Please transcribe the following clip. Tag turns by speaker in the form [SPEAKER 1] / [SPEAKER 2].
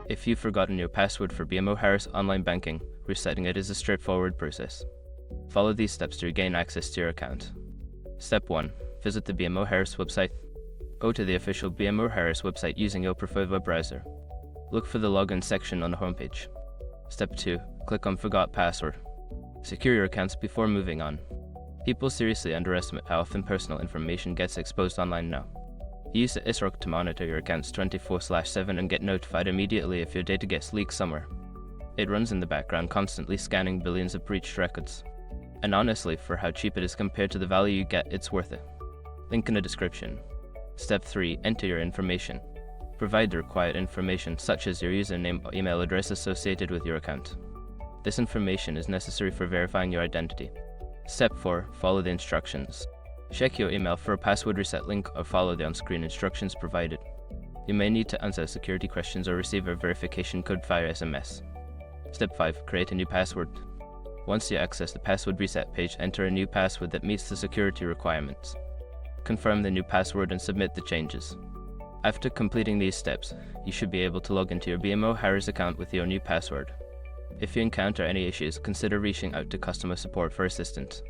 [SPEAKER 1] If you've forgotten your password for BMO Harris Online Banking, resetting it is a straightforward process. Follow these steps to regain access to your account. Step 1. Visit the BMO Harris website. Go to the official BMO Harris website using your preferred web browser. Look for the login section on the homepage. Step 2. Click on Forgot Password. Secure your accounts before moving on. People seriously underestimate how often personal information gets exposed online now. Use the ISROC to monitor your accounts 24/7 and get notified immediately if your data gets leaked somewhere. It runs in the background, constantly scanning billions of breached records. And honestly, for how cheap it is compared to the value you get, it's worth it. Link in the description. Step 3. Enter your information. Provide the required information, such as your username or email address associated with your account. This information is necessary for verifying your identity. Step 4. Follow the instructions. Check your email for a password reset link or follow the on-screen instructions provided. You may need to answer security questions or receive a verification code via SMS. Step 5. Create a new password. Once you access the password reset page, enter a new password that meets the security requirements. Confirm the new password and submit the changes. After completing these steps, you should be able to log into your BMO Harris account with your new password. If you encounter any issues, consider reaching out to customer support for assistance.